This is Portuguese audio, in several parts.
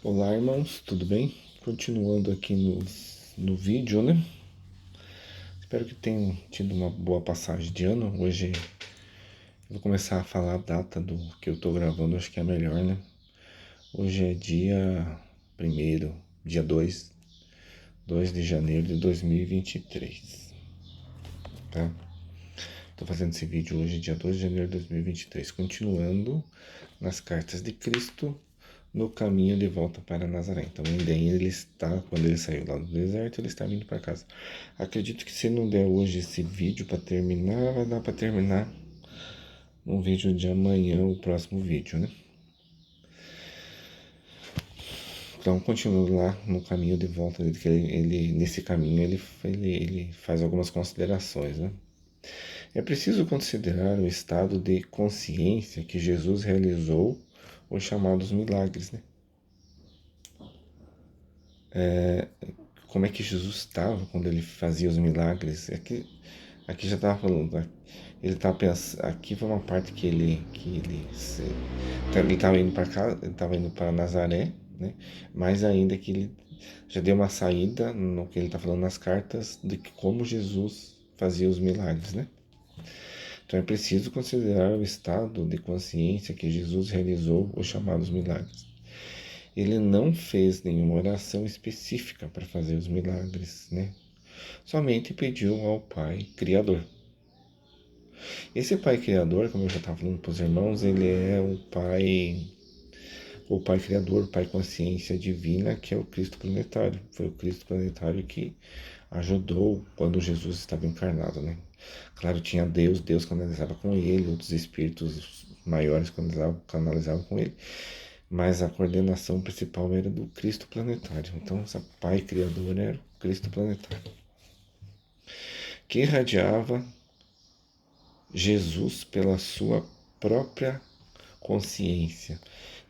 Olá, irmãos, tudo bem? Continuando aqui no vídeo, né? Espero que tenham tido uma boa passagem de ano. Hoje eu vou começar a falar a data do que eu tô gravando, acho que é melhor, né? Hoje é dia 1º, dia 2 de janeiro de 2023, tá? Tô fazendo esse vídeo hoje, dia 2 de janeiro de 2023, continuando nas cartas de Cristo no caminho de volta para Nazaré. Então, ainda ele está, quando ele saiu lá do deserto, ele está vindo para casa. Acredito que se não der hoje esse vídeo para terminar, vai dar para terminar no vídeo de amanhã, o próximo vídeo, né? Então, continuando lá no caminho de volta dele, que nesse caminho ele faz algumas considerações, né? É preciso considerar o estado de consciência que Jesus realizou os chamados milagres, né? Como é que Jesus estava quando ele fazia os milagres? Aqui já estava falando, né? Ele estava pensando, aqui foi uma parte então, ele estava indo para casa, ele estava indo para Nazaré, né? Mais ainda que ele já deu uma saída no que ele está falando nas cartas de que como Jesus fazia os milagres, né? Então é preciso considerar o estado de consciência que Jesus realizou os chamados milagres. Ele não fez nenhuma oração específica para fazer os milagres, né? Somente pediu ao Pai Criador. Esse Pai Criador, como eu já estava falando para os irmãos, ele é o Pai Criador, o Pai Consciência Divina, que é o Cristo Planetário. Foi o Cristo Planetário que ajudou quando Jesus estava encarnado, né? Claro, tinha Deus canalizava com ele, outros espíritos maiores canalizavam com ele, mas a coordenação principal era do Cristo Planetário. Então, esse Pai Criador era o Cristo Planetário, que irradiava Jesus pela sua própria consciência.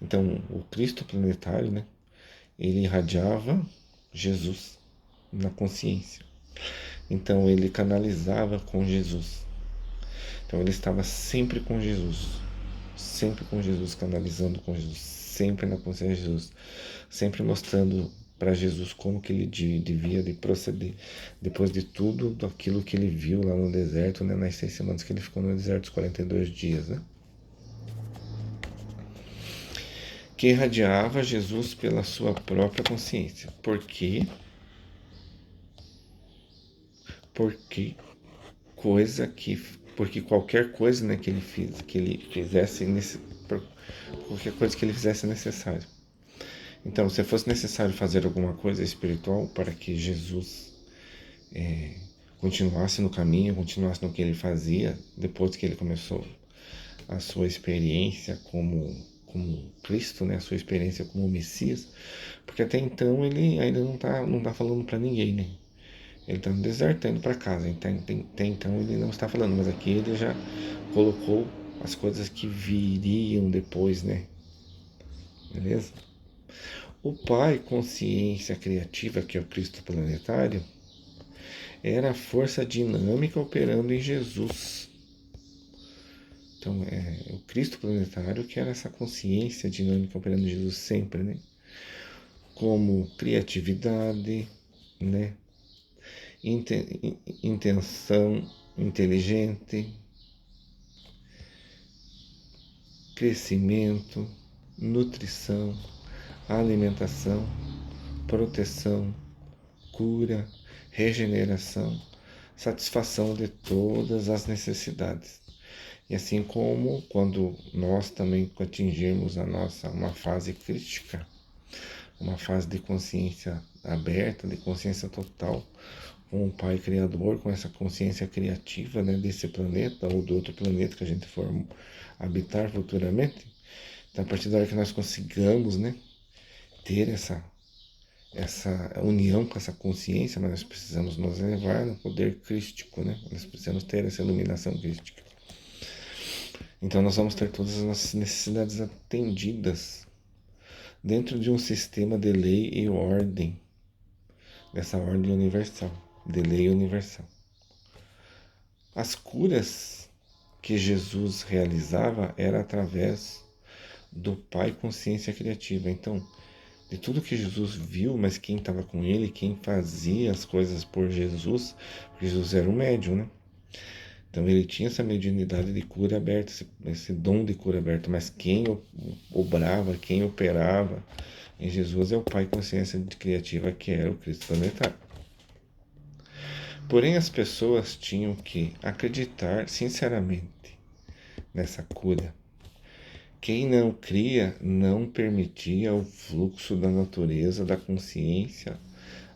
Então, o Cristo planetário, né, ele irradiava Jesus na consciência. Então, ele canalizava com Jesus. Então, ele estava sempre com Jesus, canalizando com Jesus, sempre na consciência de Jesus, sempre mostrando para Jesus como que ele devia de proceder depois de tudo aquilo que ele viu lá no deserto, né, nas 6 semanas que ele ficou no deserto, os 42 dias, né? Que irradiava Jesus pela sua própria consciência. Por quê? Porque porque qualquer coisa, né, que ele fizesse qualquer coisa que ele fizesse necessário. Então, se fosse necessário fazer alguma coisa espiritual para que Jesus continuasse no caminho, continuasse no que ele fazia, depois que ele começou a sua experiência como Cristo, né, a sua experiência como Messias, porque até então ele ainda não tá falando para ninguém, né? Ele está no deserto, tá indo para casa, até então ele não está falando, mas aqui ele já colocou as coisas que viriam depois, né? Beleza? O Pai, consciência criativa, que é o Cristo planetário, era a força dinâmica operando em Jesus. Então, é o Cristo planetário que era essa consciência dinâmica operando em Jesus sempre, né? Como criatividade, né? Intenção inteligente, crescimento, nutrição, alimentação, proteção, cura, regeneração, satisfação de todas as necessidades. E assim como quando nós também atingirmos uma fase crítica, uma fase de consciência aberta, de consciência total, com o Pai Criador, com essa consciência criativa, né, desse planeta ou do outro planeta que a gente for habitar futuramente. Então, a partir da hora que nós consigamos, né, ter essa união com essa consciência, mas nós precisamos nos elevar no poder crístico, né? Nós precisamos ter essa iluminação crística. Então nós vamos ter todas as nossas necessidades atendidas dentro de um sistema de lei e ordem, dessa ordem universal, de lei universal. As curas que Jesus realizava era através do Pai Consciência Criativa. Então, de tudo que Jesus viu, mas quem estava com ele, quem fazia as coisas por Jesus, porque Jesus era um médium, né? Então ele tinha essa mediunidade de cura aberta, esse dom de cura aberta, mas quem obrava, quem operava em Jesus é o Pai Consciência Criativa, que era o Cristo planetário. Porém, as pessoas tinham que acreditar sinceramente nessa cura. Quem não cria não permitia o fluxo da natureza, da consciência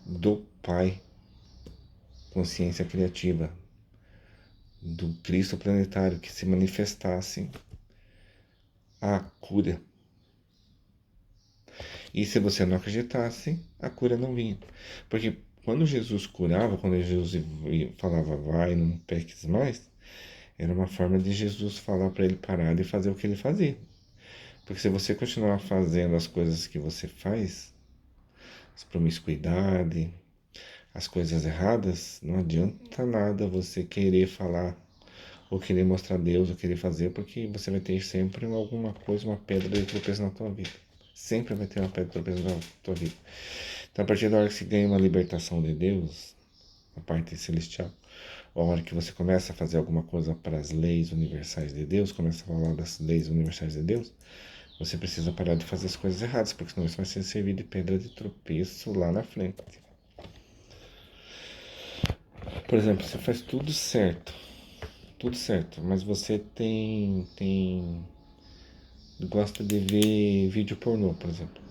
do Pai, consciência criativa, do Cristo planetário, que se manifestasse a cura. E se você não acreditasse, a cura não vinha. Porque quando Jesus curava, quando Jesus falava, vai, não peques mais, era uma forma de Jesus falar para ele parar de fazer o que ele fazia. Porque se você continuar fazendo as coisas que você faz, as promiscuidade, as coisas erradas, não adianta nada você querer falar ou querer mostrar a Deus ou querer fazer, porque você vai ter sempre alguma coisa, uma pedra de tropeço na tua vida. Sempre vai ter uma pedra de tropeço na tua vida. Então, a partir da hora que você ganha uma libertação de Deus, a parte celestial, a hora que você começa a fazer alguma coisa para as leis universais de Deus, começa a falar das leis universais de Deus, você precisa parar de fazer as coisas erradas, porque senão isso vai ser servir de pedra de tropeço lá na frente. Por exemplo, você faz tudo certo, mas você gosta de ver vídeo pornô, por exemplo.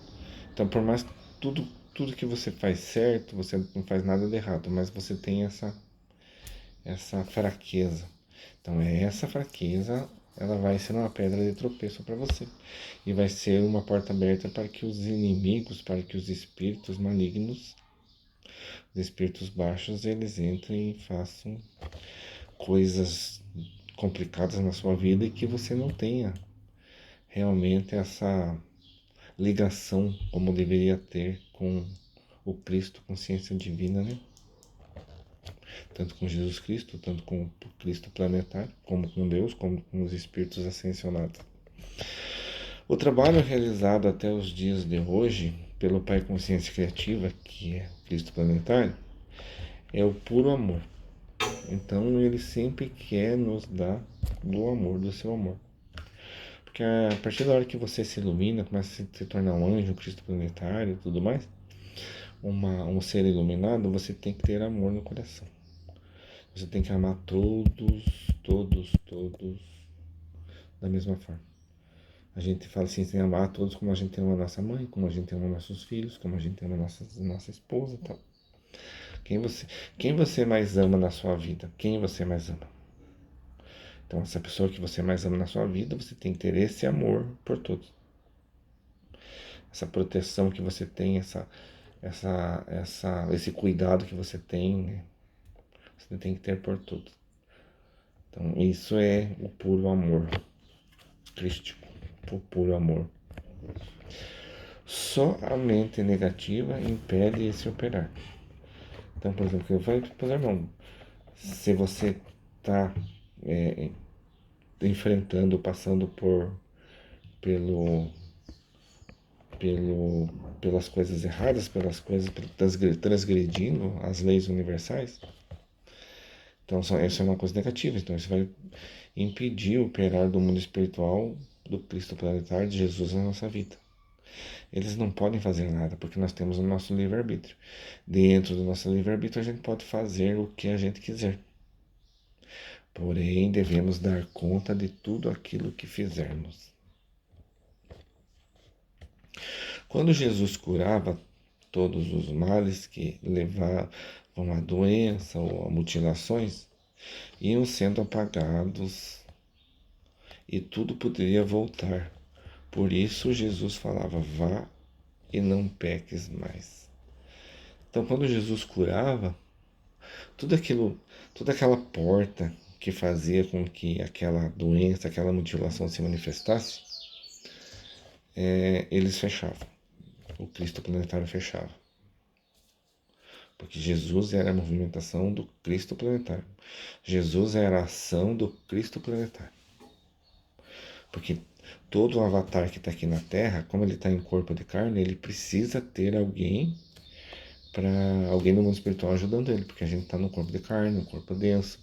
Então, por mais tudo que você faz certo, você não faz nada de errado, mas você tem essa fraqueza. Então, essa fraqueza, ela vai ser uma pedra de tropeço para você. E vai ser uma porta aberta para que os inimigos, para que os espíritos malignos, os espíritos baixos, eles entrem e façam coisas complicadas na sua vida e que você não tenha realmente essa ligação como deveria ter com o Cristo, consciência divina, né? Tanto com Jesus Cristo, tanto com o Cristo planetário, como com Deus, como com os espíritos ascensionados. O trabalho realizado até os dias de hoje pelo Pai Consciência Criativa, que é o Cristo planetário, é o puro amor. Então ele sempre quer nos dar do amor, do seu amor. Porque a partir da hora que você se ilumina, começa a se tornar um anjo, um Cristo planetário e tudo mais, um ser iluminado, você tem que ter amor no coração. Você tem que amar todos da mesma forma. A gente fala assim, tem que amar todos como a gente ama a nossa mãe, como a gente ama nossos filhos, como a gente ama nossa esposa e tal. Quem você mais ama na sua vida? Quem você mais ama? Então, essa pessoa que você mais ama na sua vida, você tem que ter esse amor por todos. Essa proteção que você tem, esse cuidado que você tem, né? Você tem que ter por todos. Então, isso é o puro amor crístico, o puro amor. Só a mente negativa impede esse operar. Então, por exemplo, eu falei para os irmãos, se você está enfrentando, passando pelo, pelas coisas erradas, pelas coisas transgredindo as leis universais, então isso é uma coisa negativa. Então isso vai impedir o operar do mundo espiritual, do Cristo planetário, de Jesus na nossa vida. Eles não podem fazer nada, porque nós temos o nosso livre-arbítrio. Dentro do nosso livre-arbítrio, a gente pode fazer o que a gente quiser. Porém, devemos dar conta de tudo aquilo que fizermos. Quando Jesus curava todos os males que levavam à doença ou a mutilações, iam sendo apagados e tudo poderia voltar. Por isso Jesus falava, vá e não peques mais. Então, quando Jesus curava, toda aquela porta que fazia com que aquela doença, aquela mutilação se manifestasse, eles fechavam. O Cristo planetário fechava. Porque Jesus era a movimentação do Cristo planetário. Jesus era a ação do Cristo planetário. Porque todo avatar que está aqui na Terra, como ele está em corpo de carne, ele precisa ter alguém no mundo espiritual ajudando ele, porque a gente está no corpo de carne, um corpo denso,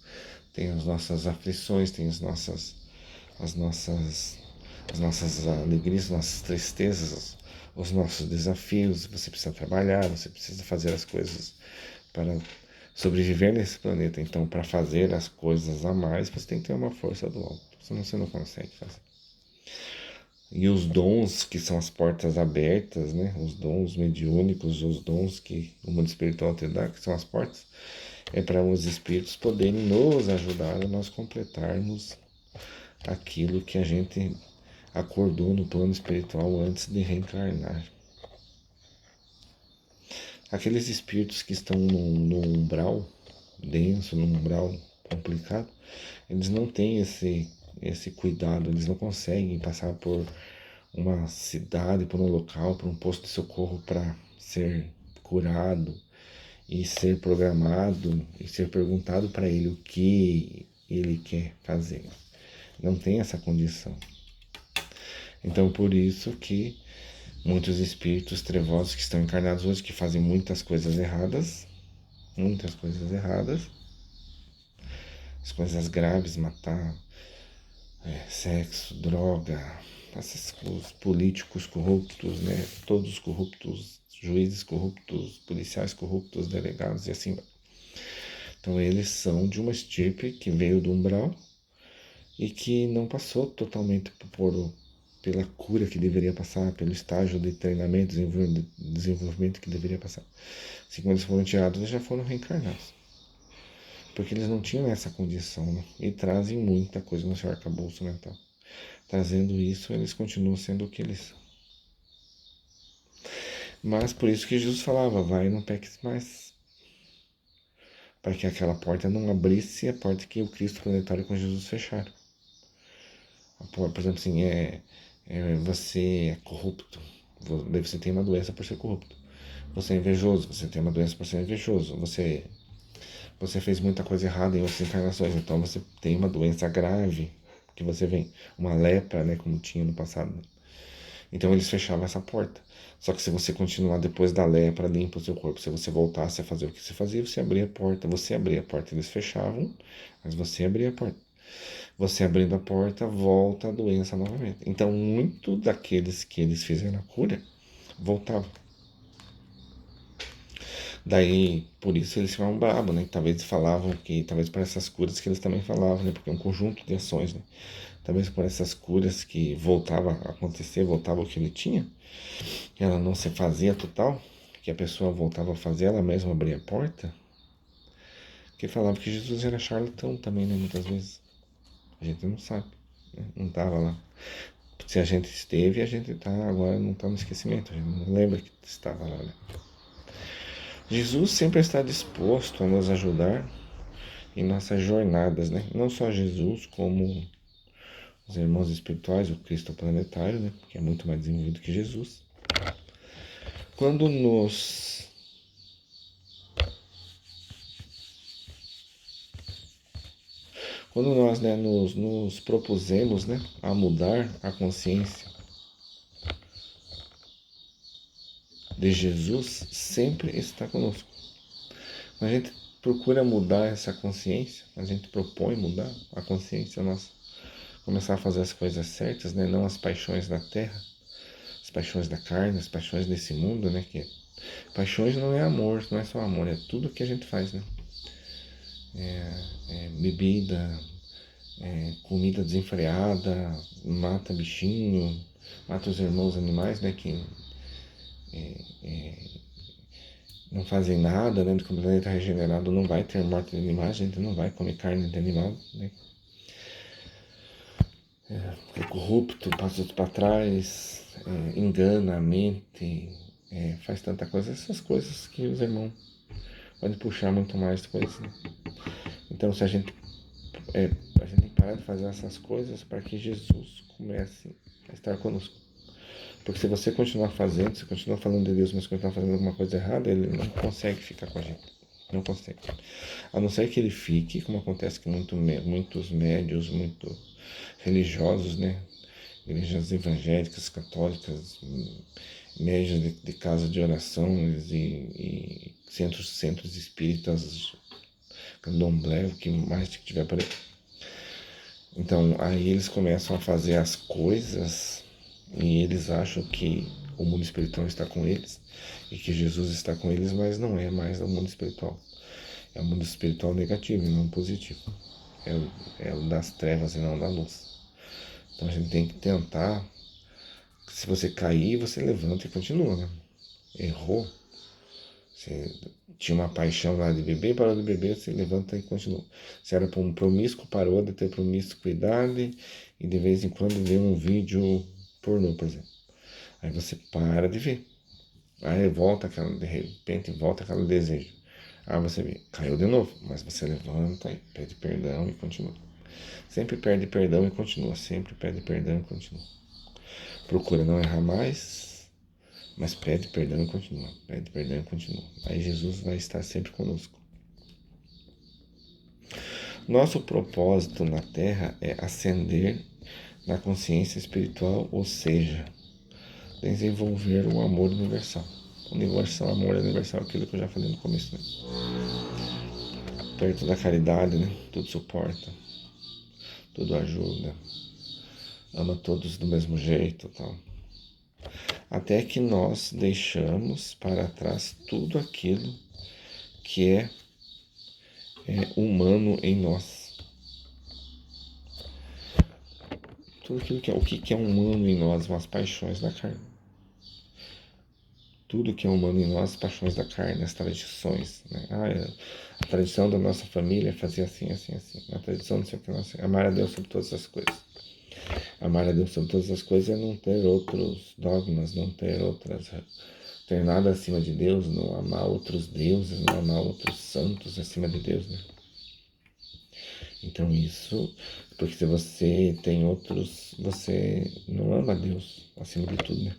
tem as nossas aflições, tem as nossas, as nossas alegrias, as nossas tristezas, os nossos desafios. Você precisa trabalhar, você precisa fazer as coisas para sobreviver nesse planeta. Então, para fazer as coisas a mais, você tem que ter uma força do alto, senão você não consegue fazer. E os dons, que são as portas abertas, né? Os dons mediúnicos, os dons que o mundo espiritual te dá, que são as portas, é para os espíritos poderem nos ajudar a nós completarmos aquilo que a gente acordou no plano espiritual antes de reencarnar. Aqueles espíritos que estão no umbral denso, no umbral complicado, eles não têm esse cuidado, eles não conseguem passar por uma cidade, por um local, por um posto de socorro para ser curado e ser programado e ser perguntado para ele o que ele quer fazer. Não tem essa condição. Então, por isso que muitos espíritos trevosos que estão encarnados hoje, que fazem muitas coisas erradas, as coisas graves, matar, sexo, droga, os políticos corruptos, né? Todos corruptos, juízes corruptos, policiais corruptos, delegados e assim vai. Então eles são de uma estirpe que veio do umbral e que não passou totalmente pela cura que deveria passar, pelo estágio de treinamento, desenvolvimento que deveria passar. Assim como eles foram tirados, eles já foram reencarnados. Porque eles não tinham essa condição, né? E trazem muita coisa no seu arcabouço mental. Trazendo isso, eles continuam sendo o que eles são. Mas por isso que Jesus falava, vai e não peques mais. Para que aquela porta não abrisse a porta que o Cristo planetário com Jesus fecharam. Por exemplo, assim, você é corrupto, daí você tem uma doença por ser corrupto. Você é invejoso, você tem uma doença por ser invejoso. Você fez muita coisa errada em outras encarnações, então você tem uma doença grave que você vem, uma lepra, né, como tinha no passado. Então eles fechavam essa porta. Só que se você continuar depois da lepra, limpa o seu corpo, se você voltasse a fazer o que você fazia, você abria a porta, eles fechavam, mas você abria a porta. Você abrindo a porta, volta a doença novamente. Então, muito daqueles que eles fizeram a cura, voltavam. Daí, por isso eles ficavam bravos, né? Talvez falavam que, talvez por essas curas que eles também falavam, né? Porque é um conjunto de ações, né? Talvez por essas curas que voltava a acontecer, voltava o que ele tinha, ela não se fazia total, que a pessoa voltava a fazer, ela mesma abria a porta, que falava que Jesus era charlatão também, né? Muitas vezes. A gente não sabe, né? Não estava lá. Se a gente esteve, a gente tá, agora não está no esquecimento, a gente não lembra que estava lá, né? Jesus sempre está disposto a nos ajudar em nossas jornadas, né? Não só Jesus, como os irmãos espirituais, o Cristo planetário, né? Que é muito mais desenvolvido que Jesus. Quando nós, né, nos propusemos, né, a mudar a consciência de Jesus, sempre está conosco. A gente procura mudar essa consciência, a gente propõe mudar a consciência nossa, começar a fazer as coisas certas, né, não as paixões da terra, as paixões da carne, as paixões desse mundo, né, que paixões não é amor, não é só amor, é tudo que a gente faz, né, bebida, comida desenfreada, mata bichinho, mata os irmãos animais, né, que não fazem nada, né, porque o planeta regenerado não vai ter morte de animais, a gente não vai comer carne de animal, né, é corrupto, passa tudo para trás, engana, mente, faz tanta coisa, essas coisas que os irmãos podem puxar muito mais depois, né? Então se a gente tem que parar de fazer essas coisas para que Jesus comece a estar conosco. Porque se você continuar fazendo, se continuar falando de Deus, mas continuar fazendo alguma coisa errada, ele não consegue ficar com a gente. Não consegue. A não ser que ele fique, como acontece com muitos médios, muito religiosos, né? igrejas evangélicas, católicas, médias de casa de orações e centros espíritas, candomblé, o que mais que tiver por aí. Então, aí eles começam a fazer as coisas e eles acham que o mundo espiritual está com eles e que Jesus está com eles, mas não é mais o mundo espiritual. É o mundo espiritual negativo e não positivo. É o das trevas e não da luz. Então a gente tem que tentar. Se você cair, você levanta e continua, né? Errou. Você tinha uma paixão lá de beber, parou de beber, você levanta e continua. Se era um promíscuo, parou de ter promiscuidade e de vez em quando vê um vídeo pornô, por exemplo. Aí você para de ver. Aí volta aquela, de repente volta aquele desejo. Aí você vê, caiu de novo, mas você levanta e pede perdão e continua. Sempre pede perdão e continua, sempre pede perdão e continua. Procura não errar mais, mas pede perdão e continua, pede perdão e continua. Aí Jesus vai estar sempre conosco. Nosso propósito na Terra é ascender na consciência espiritual, ou seja, desenvolver o amor universal. Universal, amor universal, aquilo que eu já falei no começo, né? Perto da caridade, né? Tudo suporta, tudo ajuda, ama todos do mesmo jeito, tal. Até que nós deixamos para trás tudo aquilo que é humano em nós. Tudo aquilo que é o que é humano em nós, as paixões da carne. Tudo que é humano em nós, as paixões da carne, as tradições, né? A tradição da nossa família é fazer assim, assim, assim. A tradição não sei o que, nossa, amar a Deus sobre todas as coisas. Amar a Deus sobre todas as coisas é não ter outros dogmas, não ter ter nada acima de Deus, não amar outros deuses, não amar outros santos acima de Deus, né? Então isso, porque se você tem outros, você não ama Deus acima de tudo, né?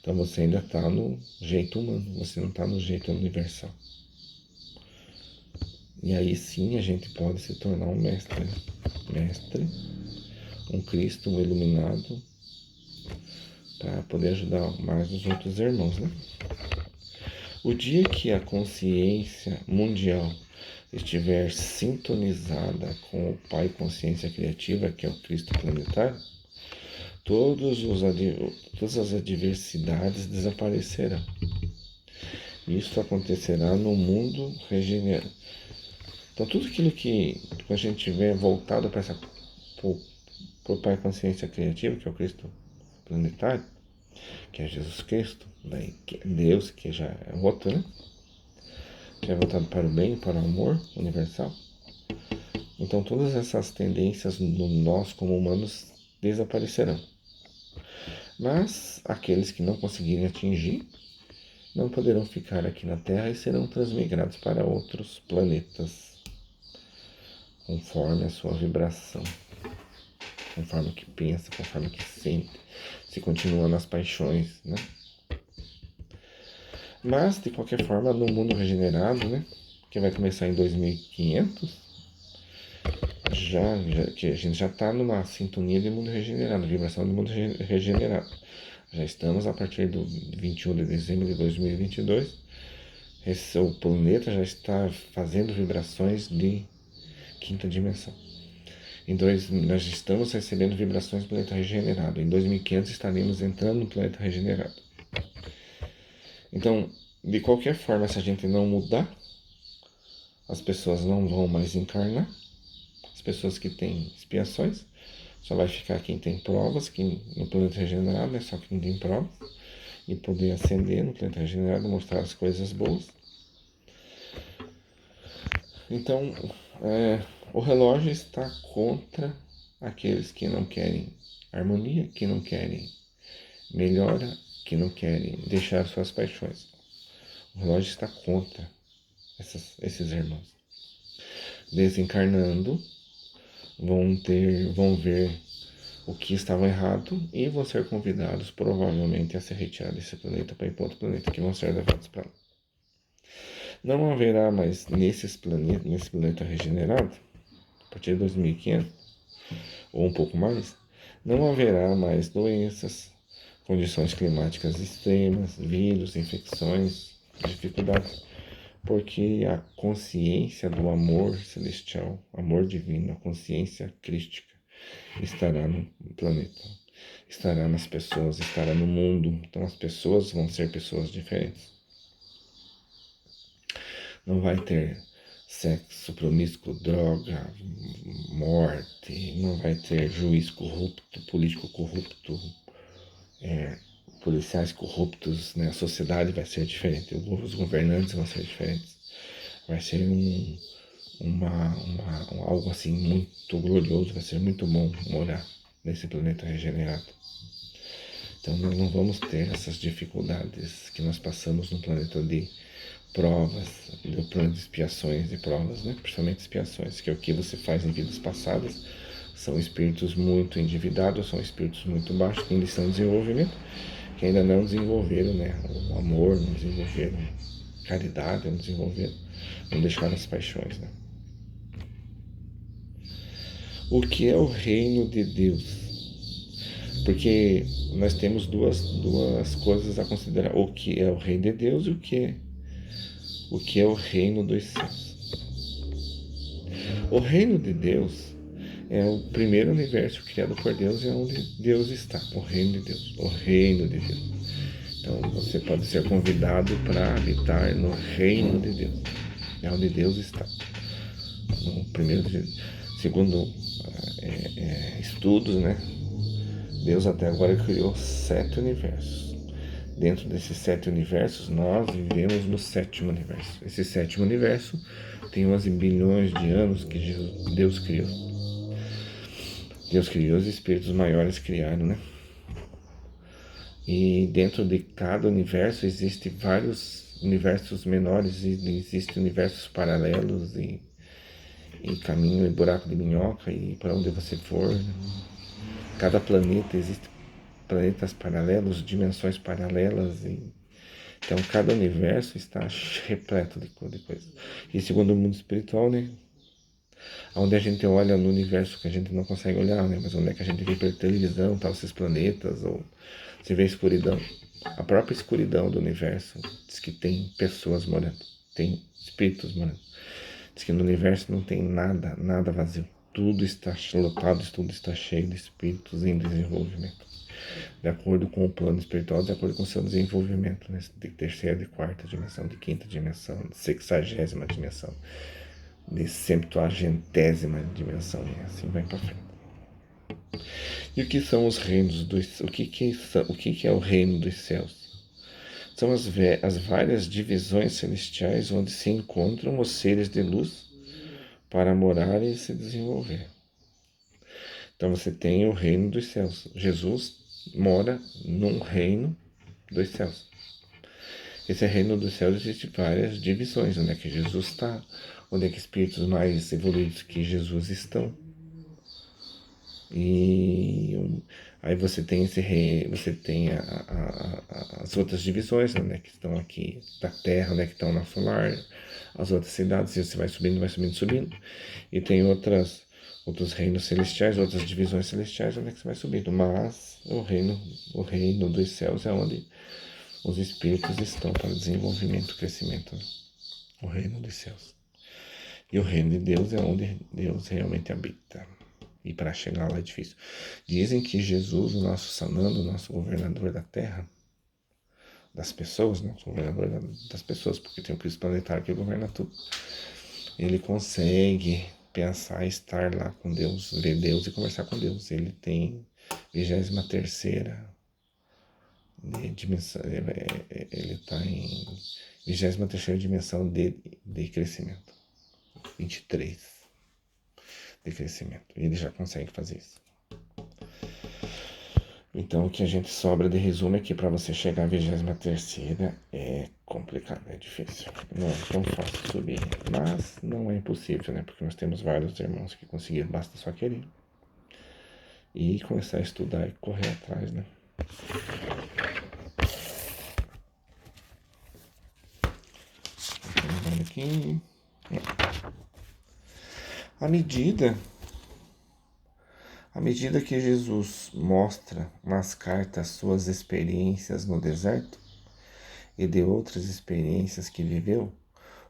Então você ainda está no jeito humano, você não está no jeito universal. E aí sim a gente pode se tornar um mestre, né? Mestre, um Cristo, um iluminado, para poder ajudar mais os outros irmãos, né? O dia que a consciência mundial estiver sintonizada com o Pai Consciência Criativa, que é o Cristo planetário, todas as adversidades desaparecerão. Isso acontecerá no mundo regenerado. Então, tudo aquilo que a gente tiver voltado para o Pai Consciência Criativa, que é o Cristo planetário, que é Jesus Cristo, daí, que é Deus, que já é outro, né? Que é voltado para o bem, para o amor universal. Então, todas essas tendências no nós como humanos desaparecerão. Mas aqueles que não conseguirem atingir não poderão ficar aqui na Terra e serão transmigrados para outros planetas, conforme a sua vibração, conforme o que pensa, conforme o que sente, se continua nas paixões, né? Mas, de qualquer forma, no mundo regenerado, né, que vai começar em 2500, que a gente já está numa sintonia de mundo regenerado, vibração de mundo regenerado. Já estamos a partir do 21 de dezembro de 2022. O planeta já está fazendo vibrações de quinta dimensão. Nós estamos recebendo vibrações do planeta regenerado. Em 2500 estaremos entrando no planeta regenerado. Então, de qualquer forma, se a gente não mudar, as pessoas não vão mais encarnar. As pessoas que têm expiações, só vai ficar quem tem provas, que no planeta regenerado é só quem tem provas, e poder ascender no planeta regenerado, mostrar as coisas boas. Então, o relógio está contra aqueles que não querem harmonia, que não querem melhora, que não querem deixar suas paixões. O relógio está contra esses irmãos. Desencarnando, vão ver o que estava errado e vão ser convidados provavelmente a se retirar desse planeta para ir para outro planeta, que vão ser levados para lá. Não haverá mais nesse planeta regenerado, a partir de 2500 ou um pouco mais, não haverá mais doenças, condições climáticas extremas, vírus, infecções, dificuldades, porque a consciência do amor celestial, amor divino, a consciência crística estará no planeta, estará nas pessoas, estará no mundo. Então as pessoas vão ser pessoas diferentes. Não vai ter sexo promíscuo, droga, morte, não vai ter juiz corrupto, político corrupto, policiais corruptos, né? A sociedade vai ser diferente, os governantes vão ser diferentes. Vai ser algo assim muito glorioso, vai ser muito bom morar nesse planeta regenerado. Então nós não vamos ter essas dificuldades que nós passamos no planeta de provas, no plano de expiações e provas, né? Principalmente expiações, que é o que você faz em vidas passadas. São espíritos muito endividados, são espíritos muito baixos, que ainda estão em desenvolvimento, que ainda não desenvolveram, né? O amor, não desenvolveram caridade, não desenvolveram, não deixaram as paixões, né? O que é o reino de Deus? Porque nós temos duas coisas a considerar: o que é o reino de Deus e o que é o reino dos céus. O reino de Deus é o primeiro universo criado por Deus, é onde Deus está, o reino de Deus, o reino de Deus. Então você pode ser convidado para habitar no reino de Deus, é onde Deus está. No primeiro, segundo estudos, né? Deus até agora criou 7 universos. Dentro desses 7 universos, nós vivemos no 7º universo. Esse 7º universo tem 11 bilhões de anos que Deus criou. Deus criou, os espíritos maiores criaram, né? E dentro de cada universo existem vários universos menores, e existem universos paralelos e caminho e buraco de minhoca e para onde você for. Né? Cada planeta existe planetas paralelos, dimensões paralelas e então cada universo está repleto de coisas. E segundo o mundo espiritual, né? Onde a gente olha no universo que a gente não consegue olhar, né? Mas onde é que a gente vê pela televisão, tal, esses planetas, ou você vê a escuridão. A própria escuridão do universo diz que tem pessoas morando, tem espíritos morando. Diz que no universo não tem nada, nada vazio. Tudo está lotado, tudo está cheio de espíritos em desenvolvimento. De acordo com o plano espiritual, de acordo com o seu desenvolvimento, né? De terceira, de quarta dimensão, de quinta dimensão, de 60ª dimensão, de 70ª dimensão, e assim vai para frente. E o que são os reinos dos... O que é o reino dos céus? São as várias divisões celestiais onde se encontram os seres de luz para morar e se desenvolver. Então você tem o reino dos céus. Jesus mora num reino dos céus. Esse reino dos céus existe várias divisões, onde é que Jesus está, onde é que espíritos mais evoluídos que Jesus estão. E aí você tem esse rei, você tem as outras divisões, né, que estão aqui da Terra, né, que estão na solar, as outras cidades, e você vai subindo, subindo. E tem outros reinos celestiais, outras divisões celestiais, onde é que você vai subindo. Mas o reino dos céus é onde os espíritos estão para desenvolvimento e crescimento. Né? O reino dos céus. E o reino de Deus é onde Deus realmente habita. E para chegar lá é difícil. Dizem que Jesus, o nosso Sanando, o nosso governador da Terra, das pessoas, né? Governador das pessoas, porque tem o Cristo planetário que governa tudo. Ele consegue pensar, estar lá com Deus, ver Deus e conversar com Deus. Ele tem 23ª dimensão, ele está em 23ª dimensão de crescimento. 23 de crescimento. Ele já consegue fazer isso. Então o que a gente sobra de resumo é que para você chegar à 23ª é complicado, é difícil. Não é tão fácil subir, mas não é impossível, né? Porque nós temos vários irmãos que conseguiram, basta só querer. E começar a estudar e correr atrás, né? Aqui. À À medida que Jesus mostra nas cartas suas experiências no deserto e de outras experiências que viveu,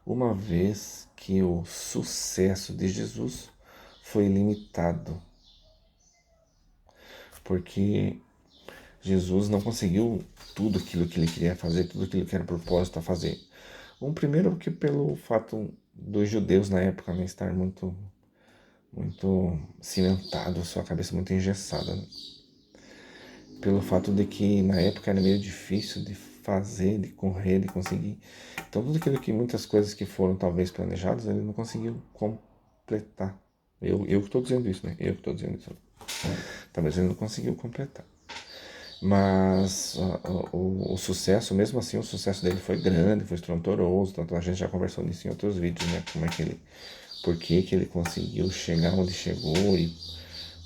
uma vez que o sucesso de Jesus foi limitado, porque Jesus não conseguiu tudo aquilo que ele queria fazer, tudo aquilo que era propósito a fazer. Primeiro que pelo fato dos judeus na época, né, estar muito cimentado, sua cabeça muito engessada, né? Pelo fato de que na época era meio difícil de fazer, de correr, de conseguir. Então tudo aquilo que muitas coisas que foram talvez planejadas, ele não conseguiu completar. Eu que estou dizendo isso, né? Eu que estou dizendo isso. Talvez ele não conseguiu completar. Mas o sucesso, mesmo assim, o sucesso dele foi grande, foi estrondoso. Tanto a gente já conversou nisso em outros vídeos, né? Como é que ele, por que ele conseguiu chegar onde chegou e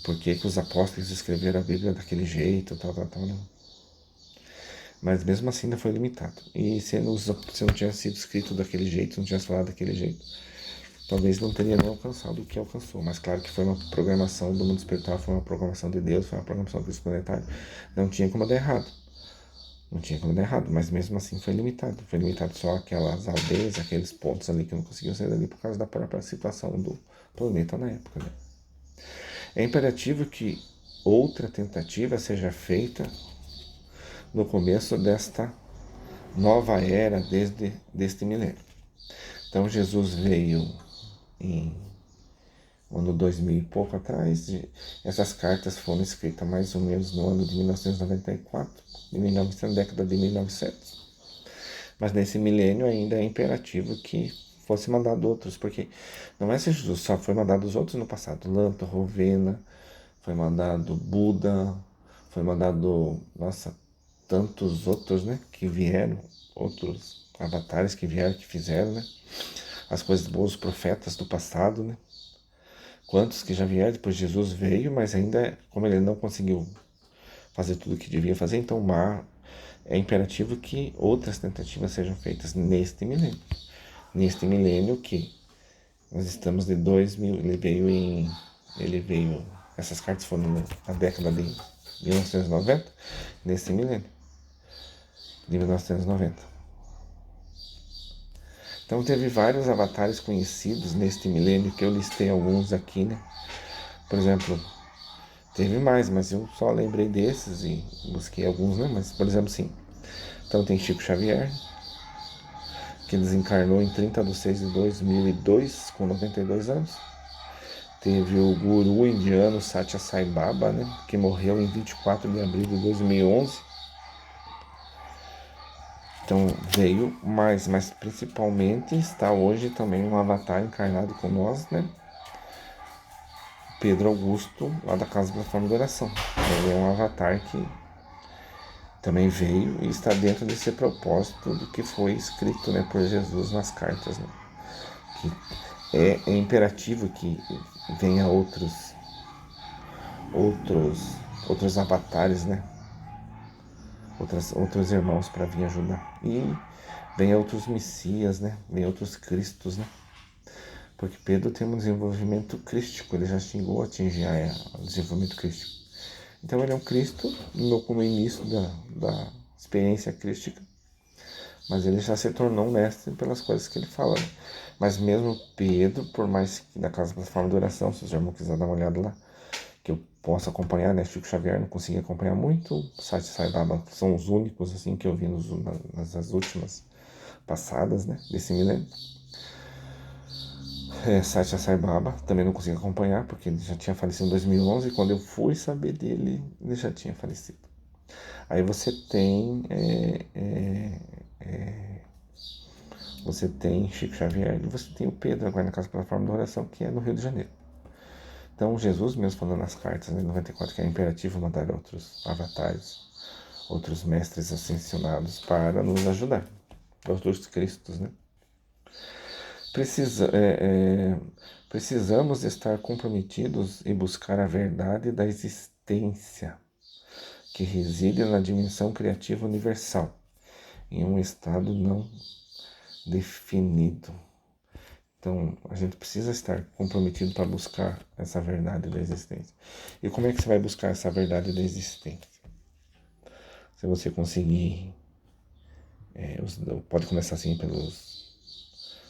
por que os apóstolos escreveram a Bíblia daquele jeito, tal, né? Mas mesmo assim ainda foi limitado. E se não tivesse sido escrito daquele jeito, se não tivesse falado daquele jeito, talvez não teria nem alcançado o que alcançou. Mas claro que foi uma programação do mundo espiritual, foi uma programação de Deus, foi uma programação do Cristo planetário. Não tinha como dar errado. Não tinha como dar errado, mas mesmo assim foi limitado. Foi limitado só aquelas aldeias, aqueles pontos ali que não conseguiam sair dali por causa da própria situação do planeta na época, né? É imperativo que outra tentativa seja feita no começo desta nova era deste milênio. Então Jesus veio em ano 2000 e pouco atrás. Essas cartas foram escritas mais ou menos no ano de 1994, década de 1900. Mas nesse milênio ainda é imperativo que fosse mandado outros, porque não é se Jesus só foi mandado os outros no passado. Lanto, Rovena, foi mandado Buda, foi mandado, nossa, tantos outros, né, que vieram, outros avatares que vieram, que fizeram, né, as coisas boas, os profetas do passado, né, quantos que já vieram, depois Jesus veio, mas ainda, como ele não conseguiu fazer tudo o que devia fazer, então é imperativo que outras tentativas sejam feitas neste milênio. Neste milênio que nós estamos de 2000, ele veio, essas cartas foram na década de 1990, nesse milênio de 1990. Então teve vários avatares conhecidos neste milênio, que eu listei alguns aqui, né? Por exemplo, teve mais, mas eu só lembrei desses e busquei alguns, né? Mas, por exemplo, sim. Então tem Chico Xavier, que desencarnou em 30 de 6 de 2002, com 92 anos. Teve o guru indiano Satya Sai Baba, né? Que morreu em 24 de abril de 2011. Então veio mais, mas principalmente está hoje também um avatar encarnado com nós, né? Pedro Augusto, lá da Casa da Forma de Oração. Ele é um avatar que também veio e está dentro desse propósito do que foi escrito, né, por Jesus nas cartas, né? Que é imperativo que venha outros avatares, né? Outros irmãos para vir ajudar. E vem outros messias, né? Vem outros cristos, né? Porque Pedro tem um desenvolvimento crístico, ele já chegou a atingir o desenvolvimento crístico. Então ele é um Cristo no início da experiência crística, mas ele já se tornou um mestre pelas coisas que ele fala. Mas mesmo Pedro, por mais que da Casa da Forma de Oração, se os irmãos quiserem dar uma olhada lá, que eu posso acompanhar, né? Chico Xavier não consegui acompanhar muito, o site Sai Baba são os únicos assim que eu vi nas últimas passadas, né? Desse milênio. Satya Sai Baba, também não consegui acompanhar, porque ele já tinha falecido em 2011, e quando eu fui saber dele, ele já tinha falecido. Aí você tem Chico Xavier e você tem o Pedro agora na Casa Plataforma da Oração, que é no Rio de Janeiro. Então Jesus mesmo falando nas cartas, né, 94, que é imperativo mandar outros avatares, outros mestres ascensionados para nos ajudar, outros cristos, né? Precisamos estar comprometidos e buscar a verdade da existência, que reside na dimensão criativa universal, em um estado não definido. Então, a gente precisa estar comprometido para buscar essa verdade da existência. E como é que você vai buscar essa verdade da existência? Se você conseguir, pode começar assim pelos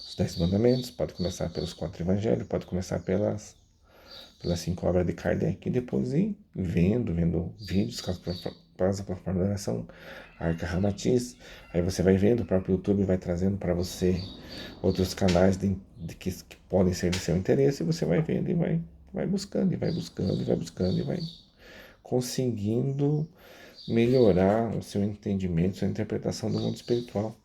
os 10 mandamentos, pode começar pelos 4 evangelhos, pode começar pelas 5 obras de Kardec, e depois ir vendo vídeos com a plataforma de oração, Arca Ramatiz. Aí você vai vendo, o próprio YouTube vai trazendo para você outros canais que podem ser de seu interesse, e você vai vendo e vai buscando, e vai buscando, e vai buscando, e vai conseguindo melhorar o seu entendimento, sua interpretação do mundo espiritual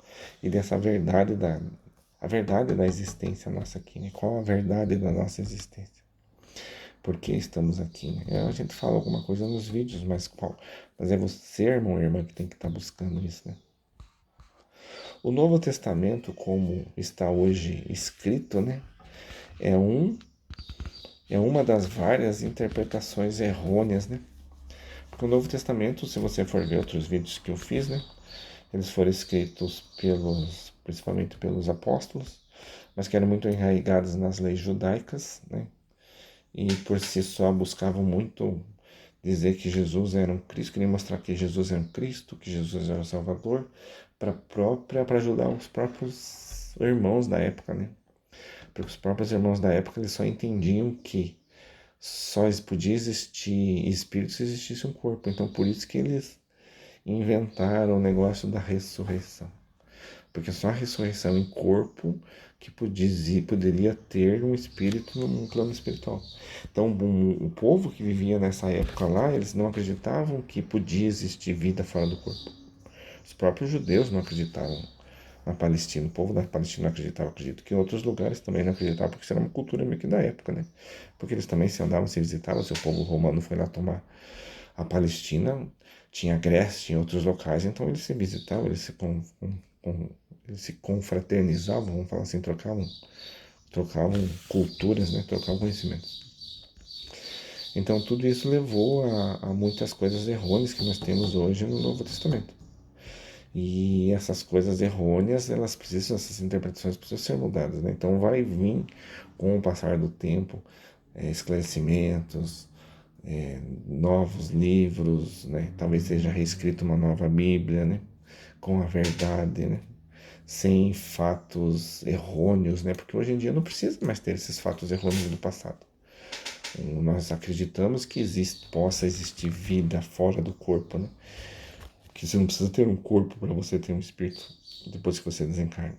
e dessa a verdade da existência nossa aqui, né? Qual a verdade da nossa existência? Por que estamos aqui, né? A gente fala alguma coisa nos vídeos, mas qual? Mas é você, irmão e irmã, que tem que estar buscando isso, né? O Novo Testamento, como está hoje escrito, né? É, é uma das várias interpretações errôneas, né? Porque o Novo Testamento, se você for ver outros vídeos que eu fiz, né? Eles foram escritos principalmente pelos apóstolos, mas que eram muito enraizados nas leis judaicas, né? E por si só buscavam muito dizer que Jesus era um Cristo, queriam mostrar que Jesus era um Cristo, que Jesus era o Salvador, para ajudar os próprios irmãos da época, né? Porque os próprios irmãos da época eles só entendiam que só podia existir espírito se existisse um corpo. Então por isso que eles inventaram o negócio da ressurreição. Porque só a ressurreição em corpo que poderia ter um espírito num plano espiritual. Então, o povo que vivia nessa época lá, eles não acreditavam que podia existir vida fora do corpo. Os próprios judeus não acreditavam na Palestina. O povo da Palestina não acreditava. Acredito que em outros lugares também não acreditavam, porque isso era uma cultura meio que da época, né? Porque eles também se andavam, se visitavam. Se o povo romano foi lá tomar a Palestina, tinha Grécia, tinha outros locais, então eles se visitavam, eles se confraternizavam, vamos falar assim, trocavam culturas, né? Trocavam conhecimentos. Então tudo isso levou a muitas coisas errôneas que nós temos hoje no Novo Testamento. E essas coisas errôneas, essas interpretações precisam ser mudadas, né? Então vai vir, com o passar do tempo, esclarecimentos, novos livros, né? Talvez seja reescrito uma nova Bíblia, né? Com a verdade, né? Sem fatos errôneos, né? Porque hoje em dia não precisa mais ter esses fatos errôneos do passado. Nós acreditamos que possa existir vida fora do corpo, né? Que você não precisa ter um corpo para você ter um espírito depois que você desencarna.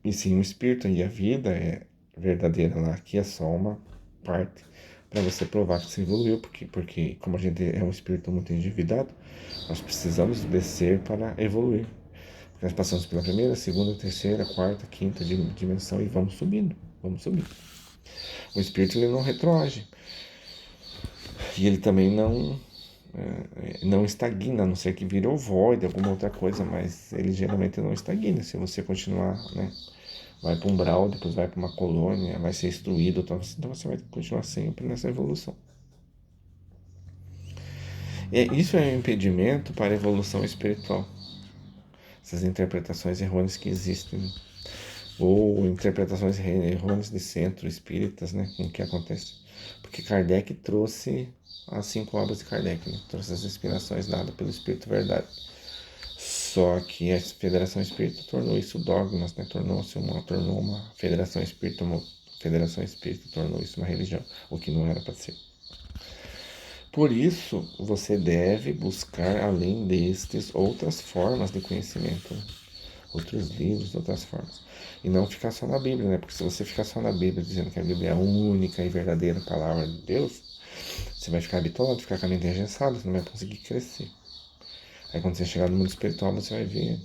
E sim, um espírito e a vida é verdadeira lá, aqui é só uma parte para você provar que você evoluiu, porque como a gente é um espírito muito endividado, nós precisamos descer para evoluir. Porque nós passamos pela primeira, segunda, terceira, quarta, quinta dimensão e vamos subindo, vamos subindo. O espírito ele não retroage e ele também não estagna, a não ser que vire ovoide, alguma outra coisa, mas ele geralmente não estagna. Se você continuar, né, vai para um umbral, depois vai para uma colônia, vai ser instruído, então você vai continuar sempre nessa evolução. Isso é um impedimento para a evolução espiritual. Essas interpretações errôneas que existem, ou interpretações errôneas de centros espíritas, né, com o que acontece. Porque Kardec trouxe as 5 obras de Kardec, né, trouxe as inspirações dadas pelo Espírito Verdade. Só que a Federação Espírita tornou isso dogmas, né, tornou uma Federação Espírita, tornou isso uma religião, o que não era para ser. Por isso, você deve buscar, além destes, outras formas de conhecimento, né? Outros livros, outras formas. E não ficar só na Bíblia, né? Porque se você ficar só na Bíblia, dizendo que a Bíblia é a única e verdadeira palavra de Deus, você vai ficar bitolado, ficar com a mente engessada, você não vai conseguir crescer. Aí quando você chegar no mundo espiritual, você vai ver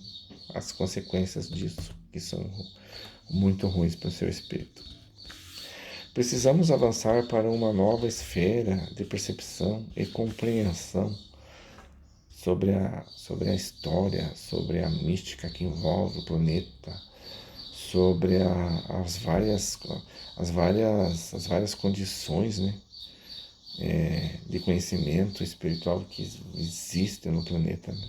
as consequências disso, que são muito ruins para o seu espírito. Precisamos avançar para uma nova esfera de percepção e compreensão sobre a história, sobre a mística que envolve o planeta, sobre as várias condições, né, de conhecimento espiritual que existem no planeta, né?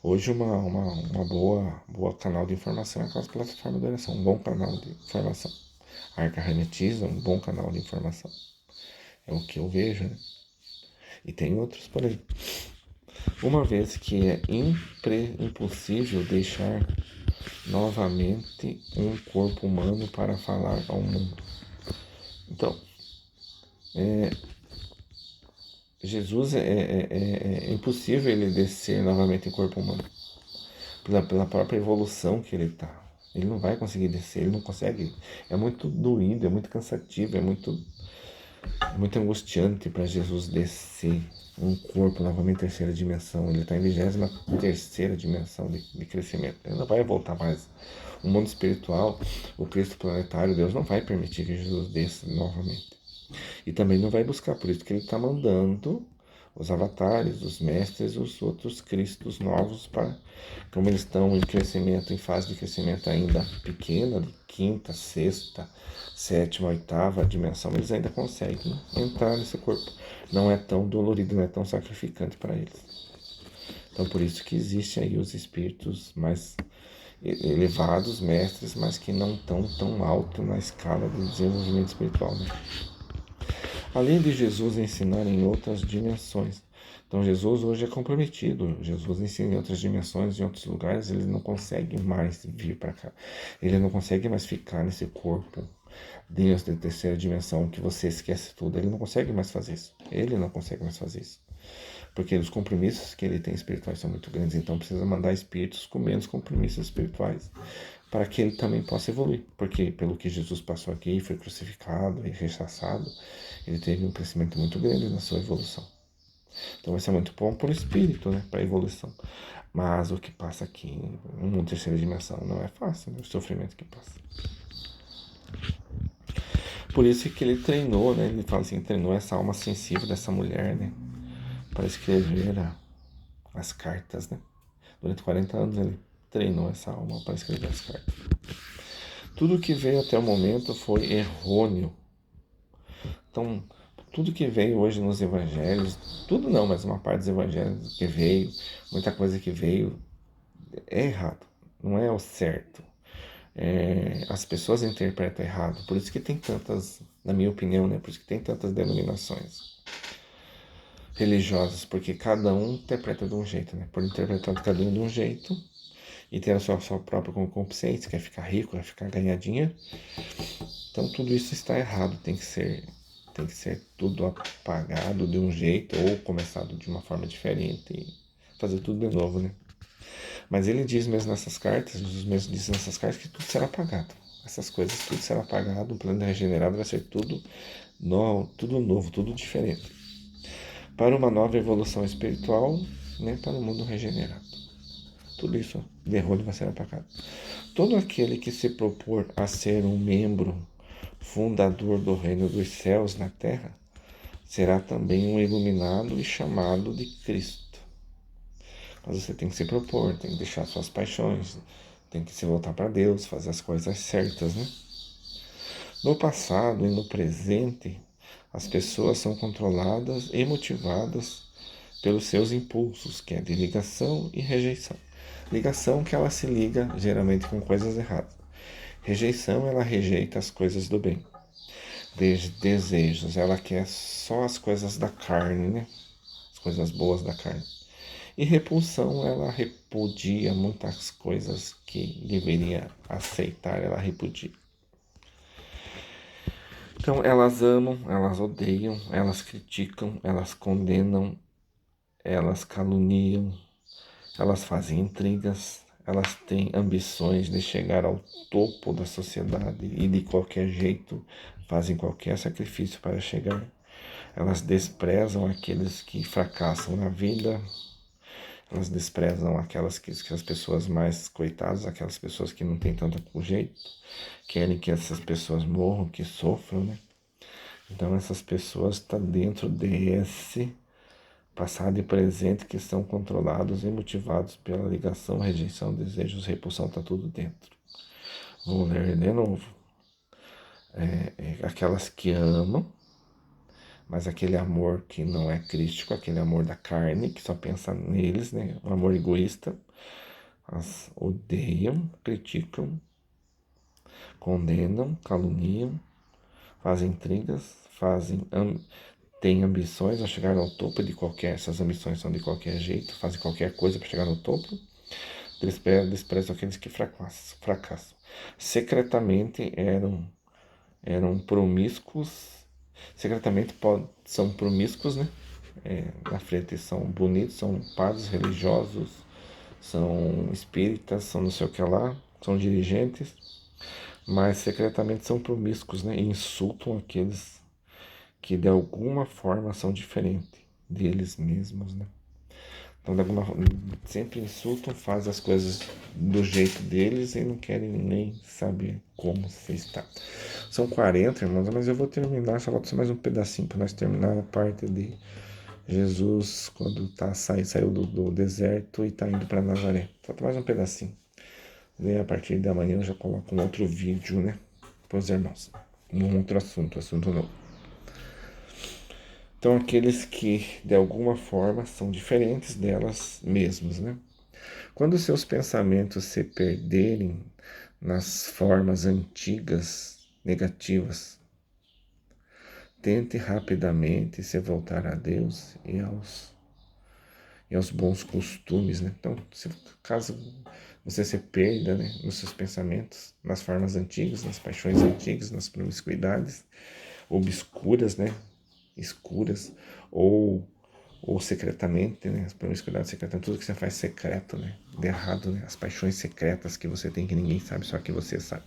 Hoje uma boa canal de informação é aquelas plataformas de oração, um bom canal de informação. A Arca Remetiza, um bom canal de informação. É o que eu vejo, né? E tem outros por aí. Uma vez que é impossível deixar novamente um corpo humano para falar ao mundo. Então, Jesus é impossível ele descer novamente em corpo humano. Pela própria evolução que ele está. Ele não vai conseguir descer, ele não consegue. É muito doído, é muito cansativo, é muito angustiante para Jesus descer um corpo novamente em terceira dimensão. Ele está em 23ª dimensão de crescimento. Ele não vai voltar mais. O mundo espiritual, o Cristo planetário, Deus não vai permitir que Jesus desça novamente. E também não vai buscar, por isso que ele está mandando os avatares, os mestres, os outros cristos novos, para, como eles estão em crescimento, em fase de crescimento ainda pequena, de quinta, sexta, sétima, oitava dimensão, eles ainda conseguem entrar nesse corpo. Não é tão dolorido, não é tão sacrificante para eles. Então por isso que existem aí os espíritos mais elevados, mestres, mas que não estão tão alto na escala de desenvolvimento espiritual, né? Além de Jesus ensinar em outras dimensões. Então Jesus hoje é comprometido. Jesus ensina em outras dimensões, em outros lugares. Ele não consegue mais vir para cá. Ele não consegue mais ficar nesse corpo dentro da terceira dimensão que você esquece tudo. Ele não consegue mais fazer isso. Ele não consegue mais fazer isso. Porque os compromissos que ele tem espirituais são muito grandes. Então precisa mandar espíritos com menos compromissos espirituais, para que ele também possa evoluir. Porque pelo que Jesus passou aqui, foi crucificado e rechaçado, ele teve um crescimento muito grande na sua evolução. Então vai ser muito bom para o espírito, né? Para a evolução. Mas o que passa aqui, numa terceira dimensão, não é fácil, né? O sofrimento que passa. Por isso que ele treinou, né? Ele fala assim, treinou essa alma sensível dessa mulher, né? Para escrever as cartas, né? Durante 40 anos ele treinou essa alma para escrever as cartas. Tudo que veio até o momento foi errôneo. Então, tudo que veio hoje nos evangelhos, tudo não, mas uma parte dos evangelhos que veio, muita coisa que veio, é errado, não é o certo. As pessoas interpretam errado, por isso que tem tantas, na minha opinião, né, por isso que tem tantas denominações religiosas, porque cada um interpreta de um jeito, né, por interpretar cada um de um jeito e ter a sua própria concupiscência, quer ficar rico, quer ficar ganhar dinheiro, então tudo isso está errado, tem que ser tudo apagado de um jeito ou começado de uma forma diferente e fazer tudo de novo, né? Mas ele diz mesmo nessas cartas, Jesus mesmo diz nessas cartas que tudo será apagado. Essas coisas, tudo será apagado, o plano regenerado vai ser tudo novo, tudo diferente. Para uma nova evolução espiritual, né, para o mundo regenerado. Tudo isso de erro vai ser apagado. Todo aquele que se propor a ser um membro fundador do reino dos céus na terra, será também um iluminado e chamado de Cristo. Mas você tem que se propor, tem que deixar suas paixões, tem que se voltar para Deus, fazer as coisas certas, né? No passado e no presente, as pessoas são controladas e motivadas pelos seus impulsos, que é de ligação e rejeição. Ligação que ela se liga geralmente com coisas erradas. Rejeição, ela rejeita as coisas do bem. Desejos, ela quer só as coisas da carne, né? As coisas boas da carne. E repulsão, ela repudia muitas coisas que deveria aceitar, ela repudia. Então, elas amam, elas odeiam, elas criticam, elas condenam, elas caluniam, elas fazem intrigas, elas têm ambições de chegar ao topo da sociedade e de qualquer jeito fazem qualquer sacrifício para chegar. Elas desprezam aqueles que fracassam na vida, elas desprezam que as pessoas mais coitadas, aquelas pessoas que não têm tanto jeito, querem que essas pessoas morram, que sofram, né? Então essas pessoas estão dentro desse passado e presente que são controlados e motivados pela ligação, rejeição, desejos, repulsão, está tudo dentro. Vou ler de novo. Aquelas que amam, mas aquele amor que não é crístico, aquele amor da carne, que só pensa neles, né? Um amor egoísta, as odeiam, criticam, condenam, caluniam, fazem intrigas, têm ambições a chegar ao topo de qualquer, essas ambições são de qualquer jeito, fazem qualquer coisa para chegar no topo, desprezam aqueles que fracassam. Secretamente eram promíscuos, são promíscuos, né? Na frente são bonitos, são padres religiosos, são espíritas, são não sei o que lá, são dirigentes, mas secretamente são promíscuos, né? E insultam aqueles que de alguma forma são diferentes deles mesmos, né? Então, sempre insultam, fazem as coisas do jeito deles e não querem nem saber como você está. São 40, irmãos, mas eu vou terminar, só falta mais um pedacinho para nós terminar a parte de Jesus quando saiu do deserto e está indo para Nazaré. Falta mais um pedacinho. E a partir da manhã eu já coloco um outro vídeo, né? Para os irmãos. Um outro assunto novo. Então, aqueles que de alguma forma são diferentes delas mesmas, né? Quando seus pensamentos se perderem nas formas antigas negativas, tente rapidamente se voltar a Deus e aos bons costumes, né? Então, caso você se perda, né, nos seus pensamentos, nas formas antigas, nas paixões antigas, nas promiscuidades obscuras, né, escuras, ou secretamente, né, as promiscuidades secretas, tudo que você faz secreto, né, de errado, né, as paixões secretas que você tem que ninguém sabe, só que você sabe.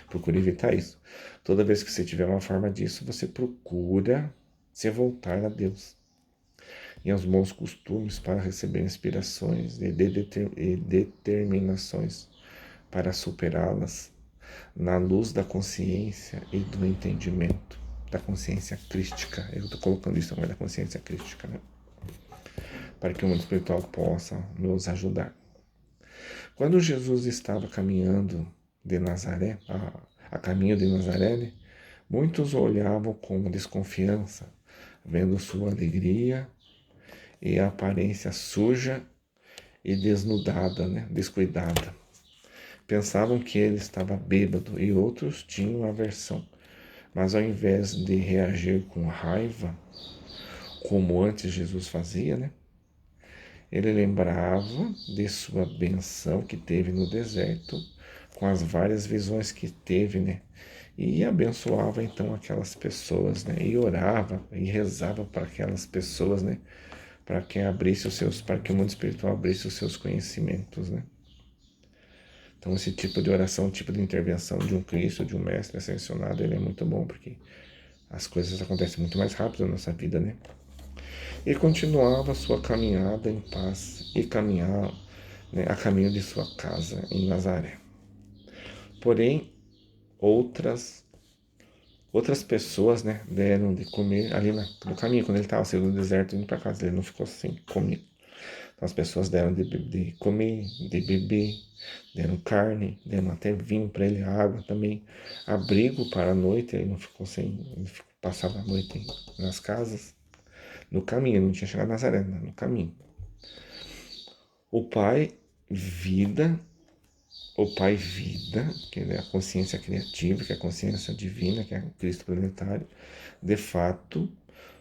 Procure evitar isso. Toda vez que você tiver uma forma disso, você procura se voltar a Deus e aos bons costumes para receber inspirações e determinações para superá-las na luz da consciência e do entendimento, da consciência crística. Eu estou colocando isso agora da consciência crística, né? Para que o mundo espiritual possa nos ajudar. Quando Jesus estava caminhando de Nazaré, a caminho de Nazaré, né, muitos o olhavam com desconfiança, vendo sua alegria e a aparência suja e desnudada, né, descuidada. Pensavam que ele estava bêbado e outros tinham aversão. Mas ao invés de reagir com raiva, como antes Jesus fazia, né, ele lembrava de sua benção que teve no deserto, com as várias visões que teve, né, e abençoava então aquelas pessoas, né, e orava e rezava para aquelas pessoas, né, para que o mundo espiritual abrisse os seus conhecimentos, né. Então esse tipo de oração, tipo de intervenção de um Cristo, de um mestre ascensionado, ele é muito bom, porque as coisas acontecem muito mais rápido na nossa vida, né? E continuava sua caminhada em paz e caminhava, né, a caminho de sua casa em Nazaré. Porém, outras pessoas, né, deram de comer ali no caminho, quando ele estava saindo do deserto indo para casa, ele não ficou sem comer. Então as pessoas deram de comer, de beber, deram carne, deram até vinho para ele, água também, abrigo para a noite, ele não ficou sem, passava a noite nas casas, no caminho, não tinha chegado a Nazaré, no caminho. O Pai, vida, que é a consciência criativa, que é a consciência divina, que é o Cristo planetário, de fato,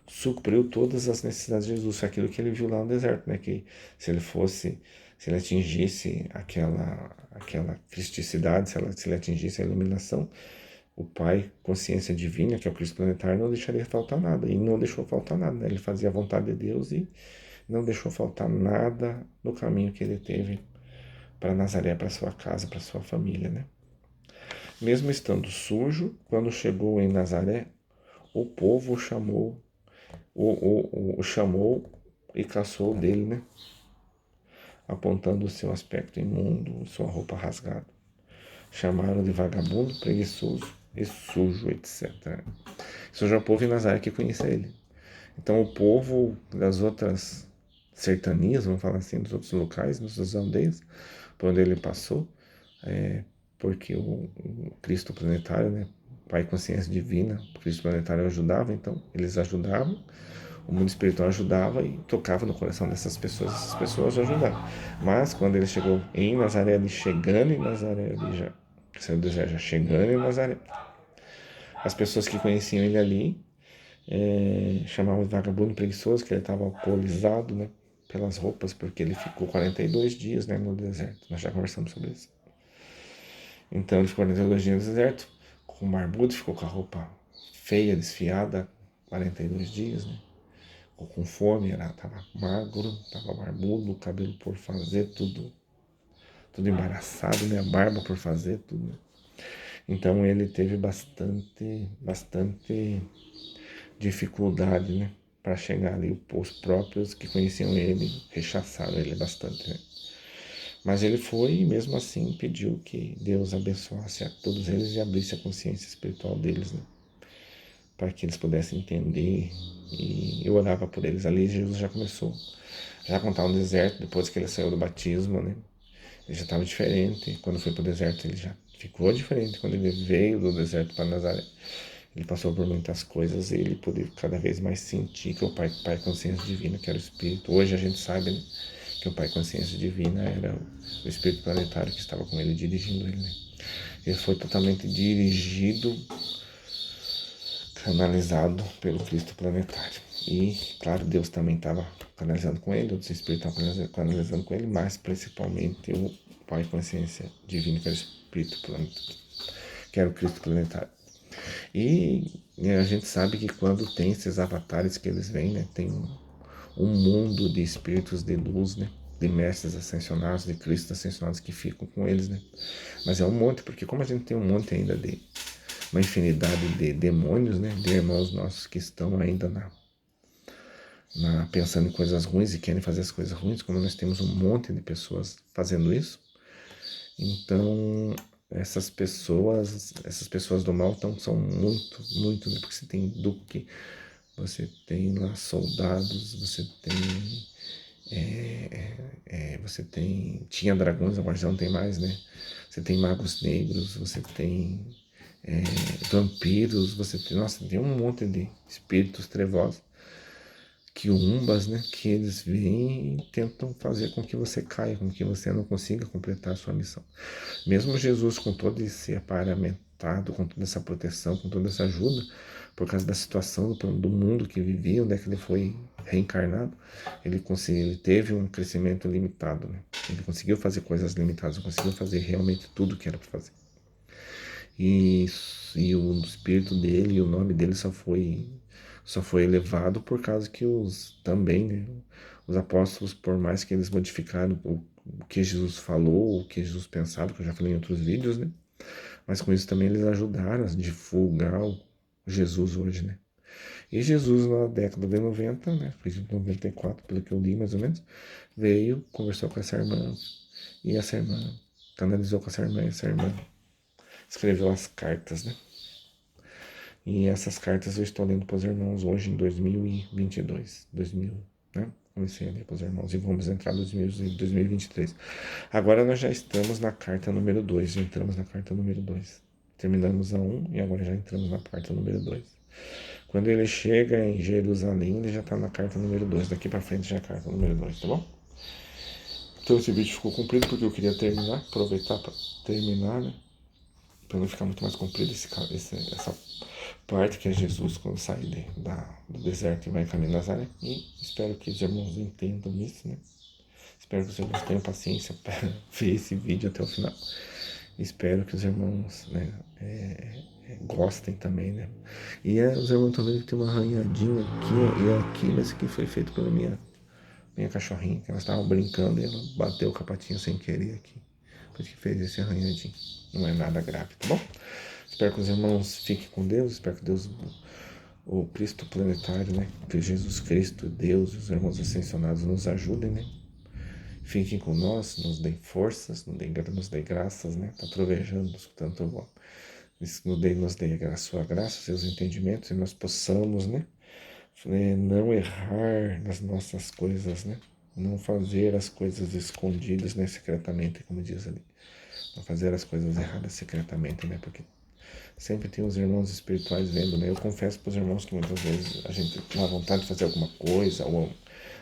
supriu todas as necessidades de Jesus, aquilo que ele viu lá no deserto, né? Que se ele atingisse aquela cristicidade, se ele atingisse a iluminação, o Pai, consciência divina, que é o Cristo planetário, não deixaria faltar nada, e não deixou faltar nada, né? Ele fazia a vontade de Deus e não deixou faltar nada no caminho que ele teve para Nazaré, para sua casa, para sua família, né? Mesmo estando sujo, quando chegou em Nazaré, o povo o chamou e caçou dele, né? Apontando o seu aspecto imundo, sua roupa rasgada. Chamaram de vagabundo, preguiçoso e sujo, etc. Isso já é o povo em Nazaré que conhecia ele. Então o povo das outras sertanias, vamos falar assim, dos outros locais, das outras aldeias, por onde ele passou, porque o Cristo planetário, né, Pai Consciência Divina, o Cristo planetário ajudava, então eles ajudavam, O mundo espiritual ajudava e tocava no coração dessas pessoas, essas pessoas ajudavam. Mas quando ele chegou em Nazaré, ali chegando em Nazaré, ali já saiu do deserto, já chegando em Nazaré, as pessoas que conheciam ele ali chamavam de vagabundo preguiçoso, que ele estava alcoolizado, né, pelas roupas, porque ele ficou 42 dias, né, no deserto. Nós já conversamos sobre isso. Então ele ficou 42 dias no deserto, com barbudo, ficou com a roupa feia, desfiada, 42 dias, né? Ficou com fome, tava magro, tava barbudo, o cabelo por fazer, tudo embaraçado, né? A barba por fazer, tudo. Né? Então ele teve bastante dificuldade, né? Para chegar ali, os próprios que conheciam ele rechaçaram ele bastante, né? Mas ele foi e mesmo assim pediu que Deus abençoasse a todos eles e abrisse a consciência espiritual deles, né? Para que eles pudessem entender. E eu orava por eles. Ali Jesus já começou. Já quando estava no deserto, depois que ele saiu do batismo, né? Ele já estava diferente. Quando foi para o deserto, ele já ficou diferente. Quando ele veio do deserto para Nazaré, ele passou por muitas coisas e ele pôde cada vez mais sentir que o Pai Consciência Divina, que era o Espírito. Hoje a gente sabe, né, que o Pai Consciência Divina era o Espírito planetário que estava com ele, dirigindo ele. Né? Ele foi totalmente dirigido, canalizado pelo Cristo planetário. E, claro, Deus também estava canalizando com ele, outros espíritos estavam canalizando com ele, mas principalmente o Pai Consciência Divina, que era o Espírito planetário, que era o Cristo planetário. E a gente sabe que quando tem esses avatares que eles vêm, né, tem um mundo de espíritos de luz, né, de mestres ascensionados, de Cristos ascensionados que ficam com eles, né. Mas é um monte, porque como a gente tem um monte ainda de uma infinidade de demônios, né, de irmãos nossos que estão ainda pensando em coisas ruins e querem fazer as coisas ruins, como nós temos um monte de pessoas fazendo isso, então essas pessoas do mal são muito, né? Porque você tem duque, você tem lá soldados, tinha dragões, agora já não tem mais, né? Você tem magos negros, você tem vampiros, nossa, tem um monte de espíritos trevosos, quiumbas, né? Que eles vêm e tentam fazer com que você caia, com que você não consiga completar a sua missão. Mesmo Jesus, com todo esse aparamentado, com toda essa proteção, com toda essa ajuda, por causa da situação do mundo que vivia, onde é que ele foi reencarnado, ele teve um crescimento limitado, né? Ele conseguiu fazer coisas limitadas, não conseguiu fazer realmente tudo que era para fazer. E, e o espírito dele e o nome dele só foi elevado por causa que também, né, os apóstolos, por mais que eles modificaram o que Jesus falou, o que Jesus pensava, que eu já falei em outros vídeos, né? Mas com isso também eles ajudaram a divulgar o Jesus hoje, né? E Jesus, na década de 90, né? Foi de 94, pelo que eu li mais ou menos, veio, conversou com essa irmã, e essa irmã canalizou com essa irmã, e essa irmã escreveu as cartas, né? E essas cartas eu estou lendo para os irmãos hoje em 2022, né? Comecei a ler para os irmãos e vamos entrar em 2023. Agora nós já estamos na carta número 2, já entramos na carta número 2. Terminamos a 1 e agora já entramos na carta número 2. Quando ele chega em Jerusalém, ele já está na carta número 2. Daqui para frente já é a carta número 2, tá bom? Então esse vídeo ficou comprido porque eu queria terminar, aproveitar para terminar, né? Para não ficar muito mais comprido essa parte que é Jesus quando sai do deserto e vai caminho Nazaré. E espero que os irmãos entendam isso, né? Espero que os irmãos tenham paciência para ver esse vídeo até o final. Espero que os irmãos, né, gostem também, né? E os irmãos estão vendo que tem uma arranhadinha aqui e aqui, mas isso aqui foi feito pela minha cachorrinha, que elas estavam brincando e ela bateu o capatinho sem querer aqui. Por isso que fez esse arranhadinho. Não é nada grave, tá bom? Espero que os irmãos fiquem com Deus, espero que Deus, o Cristo planetário, né? Que Jesus Cristo, Deus, os irmãos ascensionados nos ajudem, né? Fiquem com nós, nos deem forças, nos deem graças, né? Tá trovejando, tanto bom. Nos dê a sua graça, seus entendimentos, e nós possamos, né? Não errar nas nossas coisas, né? Não fazer as coisas escondidas, né? Secretamente, como diz ali. Não fazer as coisas erradas secretamente, né? Porque Sempre tem os irmãos espirituais vendo, né? Eu confesso para os irmãos que muitas vezes a gente tem a vontade de fazer alguma coisa, ou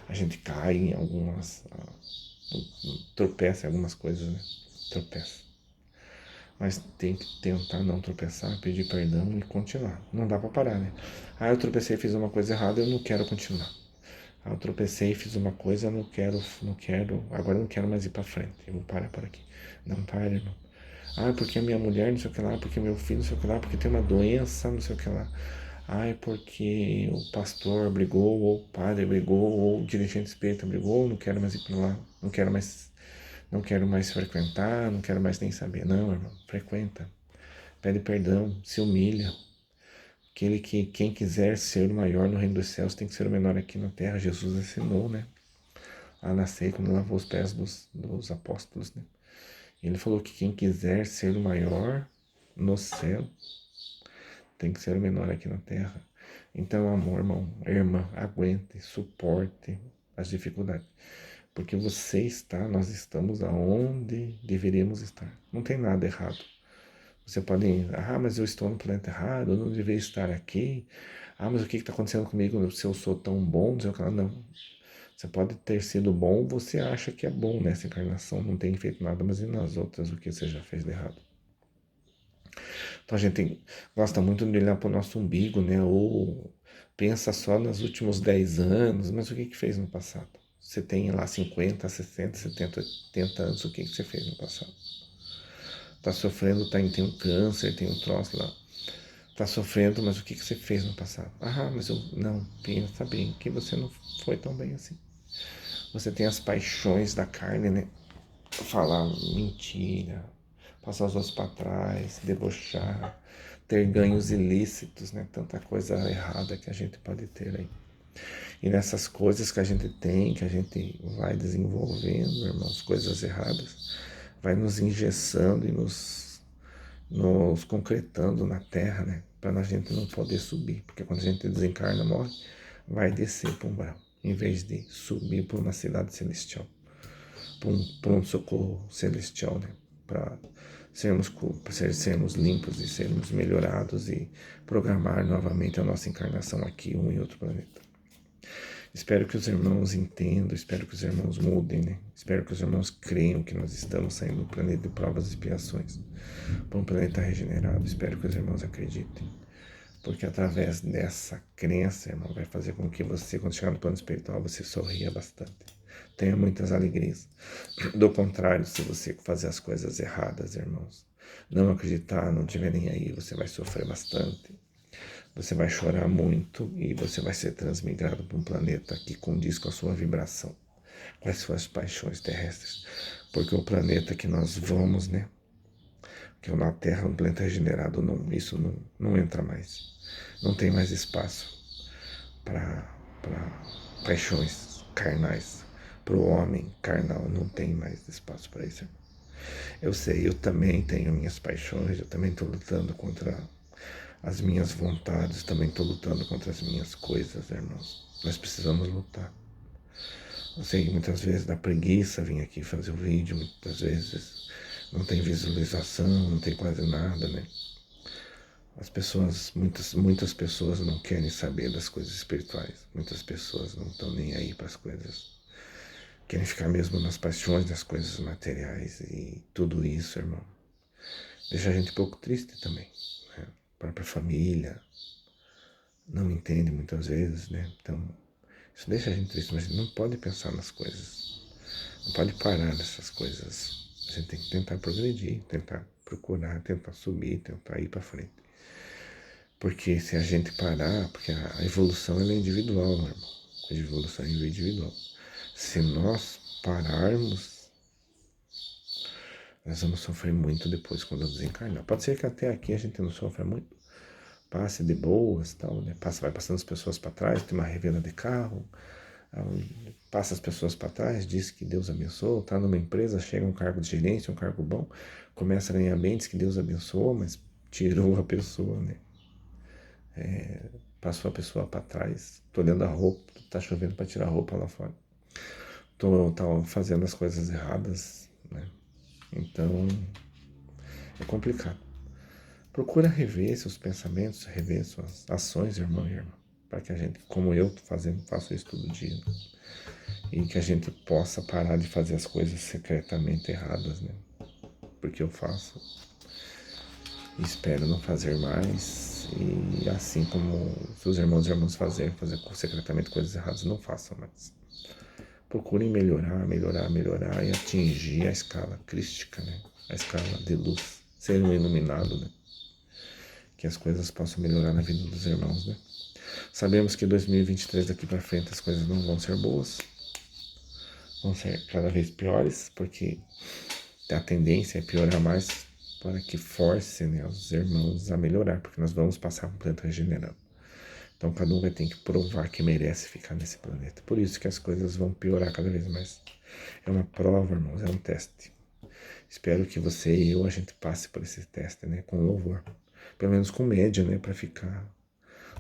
a gente cai em algumas, tropeça em algumas coisas, né? Tropeça. Mas tem que tentar não tropeçar, pedir perdão e continuar. Não dá para parar, né? Ah, eu tropecei e fiz uma coisa errada, eu não quero continuar. Ah, eu tropecei e fiz uma coisa, eu não quero, agora eu não quero mais ir para frente. Eu vou parar por aqui. Não para, irmão. Ah, porque a minha mulher, não sei o que lá, porque meu filho, não sei o que lá, porque tem uma doença, não sei o que lá. Ai, porque o pastor brigou, ou o padre brigou, ou o dirigente espírita brigou, não quero mais ir para lá, não quero mais frequentar, não quero mais nem saber. Não, irmão, frequenta, pede perdão, se humilha. Quem quiser ser o maior no reino dos céus tem que ser o menor aqui na terra. Jesus ensinou, né? A nascer quando lavou os pés dos apóstolos, né? Ele falou que quem quiser ser o maior no céu tem que ser o menor aqui na terra. Então, amor, irmão, irmã, aguente, suporte as dificuldades. Porque nós estamos aonde deveríamos estar. Não tem nada errado. Você pode, mas eu estou no planeta errado, eu não deveria estar aqui. Ah, mas o que está acontecendo comigo se eu sou tão bom? Não sei o que lá. Não. Você pode ter sido bom, você acha que é bom nessa encarnação, não tem feito nada, mas e nas outras o que você já fez de errado? Então a gente gosta muito de olhar para o nosso umbigo, né? Ou pensa só nos últimos 10 anos, mas o que fez no passado? Você tem lá 50, 60, 70, 80 anos, o que você fez no passado? Tá sofrendo, tem um câncer, tem um troço lá. Tá sofrendo, mas o que você fez no passado? Ah, mas eu não, pensa bem que você não foi tão bem assim. Você tem as paixões da carne, né? Falar mentira, passar os outros para trás, debochar, ter ganhos ilícitos, né? Tanta coisa errada que a gente pode ter aí. E nessas coisas que a gente tem, que a gente vai desenvolvendo, irmãos, coisas erradas, vai nos engessando e nos concretando na terra, né? Para a gente não poder subir. Porque quando a gente desencarna, morre, vai descer para um umbral, em vez de subir para uma cidade celestial, para um socorro celestial, né? Para sermos limpos e sermos melhorados e programar novamente a nossa encarnação aqui, um em outro planeta. Espero que os irmãos entendam, espero que os irmãos mudem, né? Espero que os irmãos creiam que nós estamos saindo do planeta de provas e expiações para um planeta regenerado. Espero que os irmãos acreditem. Porque através dessa crença, irmão, vai fazer com que você, quando chegar no plano espiritual, você sorria bastante. Tenha muitas alegrias. Do contrário, se você fazer as coisas erradas, irmãos, não acreditar, não tiver nem aí, você vai sofrer bastante. Você vai chorar muito e você vai ser transmigrado para um planeta que condiz com a sua vibração, com as suas paixões terrestres. Porque o planeta que nós vamos, né? Que é na Terra, um planeta regenerado, isso não entra mais. Não tem mais espaço para paixões carnais. Para o homem carnal, não tem mais espaço para isso. Eu sei, eu também tenho minhas paixões, eu também estou lutando contra as minhas vontades, também estou lutando contra as minhas coisas, irmãos. Nós precisamos lutar. Eu sei que muitas vezes dá preguiça vir aqui fazer o vídeo, muitas vezes não tem visualização, não tem quase nada, né? As pessoas, muitas pessoas não querem saber das coisas espirituais. Muitas pessoas não estão nem aí para as coisas. Querem ficar mesmo nas paixões das coisas materiais. E tudo isso, irmão, deixa a gente um pouco triste também. Né? A própria família não entende muitas vezes, né? Então, isso deixa a gente triste, mas a gente não pode pensar nas coisas. Não pode parar nessas coisas. A gente tem que tentar progredir, tentar procurar, tentar subir, tentar ir para frente. Porque se a gente parar, porque a evolução ela é individual, meu irmão. A evolução é individual. Se nós pararmos, nós vamos sofrer muito depois quando desencarnar. Pode ser que até aqui a gente não sofra muito, passe de boas, tal, né? Vai passando as pessoas para trás, tem uma revenda de carro, passa as pessoas para trás, diz que Deus abençoou, tá numa empresa, chega um cargo de gerência, um cargo bom, começa a ganhar bem, diz que Deus abençoou, mas tirou a pessoa, né? Passou a pessoa para trás, tô olhando a roupa, tá chovendo para tirar a roupa lá fora. Tô fazendo as coisas erradas, né? Então, é complicado. Procura rever seus pensamentos, rever suas ações, irmão e irmã, para que a gente, como eu faço isso todo dia, né? E que a gente possa parar de fazer as coisas secretamente erradas, né? Porque eu faço e espero não fazer mais. E assim como seus irmãos e irmãs fazer secretamente coisas erradas, não façam mais. Procurem melhorar e atingir a escala crística, né? A escala de luz, ser um iluminado, né? Que as coisas possam melhorar na vida dos irmãos, né? Sabemos que 2023 daqui para frente as coisas não vão ser boas, vão ser cada vez piores, porque a tendência é piorar mais para que force, né, os irmãos a melhorar, porque nós vamos passar um planeta regenerado. Então cada um vai ter que provar que merece ficar nesse planeta. Por isso que as coisas vão piorar cada vez mais. É uma prova, irmãos, é um teste. Espero que você e eu, a gente passe por esse teste, né, com louvor. Pelo menos com média, né, para ficar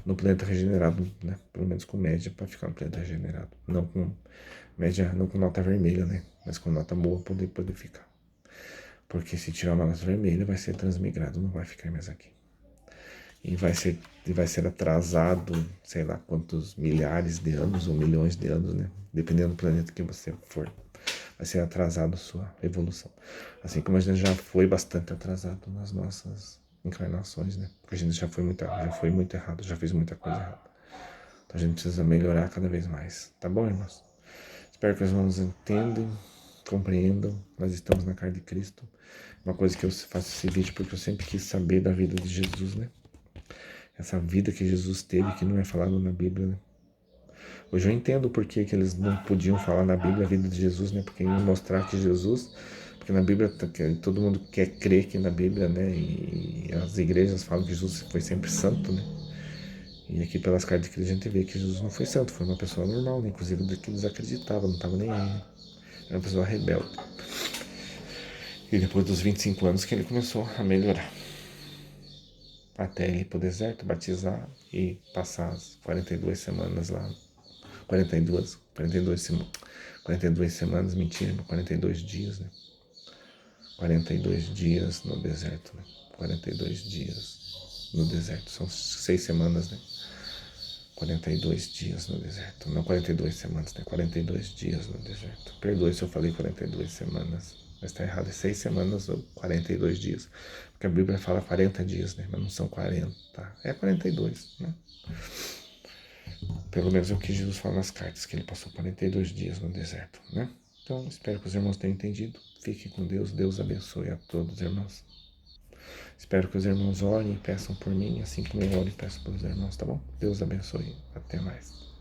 no planeta regenerado, né? Pelo menos com média para ficar no planeta regenerado. Não com média, não com nota vermelha, né? Mas com nota boa para poder ficar. Porque se tirar uma nota vermelha, vai ser transmigrado, não vai ficar mais aqui. E vai ser atrasado, sei lá quantos milhares de anos ou milhões de anos, né? Dependendo do planeta que você for. Vai ser atrasado a sua evolução. Assim como a gente já foi bastante atrasado nas nossas encarnações, né? Porque a gente já foi muito errado, já fez muita coisa errada. Então a gente precisa melhorar cada vez mais. Tá bom, irmãos? Espero que os irmãos entendam, compreendam. Nós estamos na cara de Cristo. Uma coisa que eu faço esse vídeo porque eu sempre quis saber da vida de Jesus, né? Essa vida que Jesus teve, que não é falado na Bíblia, né? Hoje eu entendo por que eles não podiam falar na Bíblia a vida de Jesus, né? Porque iam mostrar que Jesus... Porque na Bíblia, todo mundo quer crer que na Bíblia, né? E as igrejas falam que Jesus foi sempre santo, né? E aqui pelas cartas de Cristo a gente vê que Jesus não foi santo, foi uma pessoa normal, né? Inclusive do que eles acreditavam, não estava nem aí, né? Era uma pessoa rebelde. E depois dos 25 anos que ele começou a melhorar. Até ele ir para o deserto, batizar e passar as 42 semanas lá. 42 semanas, mentira, 42 dias, né? 42 dias no deserto, né? 42 dias no deserto. São 6 semanas, né? 42 dias no deserto. Não 42 semanas, né? 42 dias no deserto. Perdoe se eu falei 42 semanas. Mas está errado. É 6 semanas ou 42 dias. Porque a Bíblia fala 40 dias, né? Mas não são 40. É 42, né? Pelo menos é o que Jesus fala nas cartas, que ele passou 42 dias no deserto, né? Então, espero que os irmãos tenham entendido. Fiquem com Deus. Deus abençoe a todos, irmãos. Espero que os irmãos orem e peçam por mim, assim como eu oro e peço pelos irmãos, tá bom? Deus abençoe. Até mais.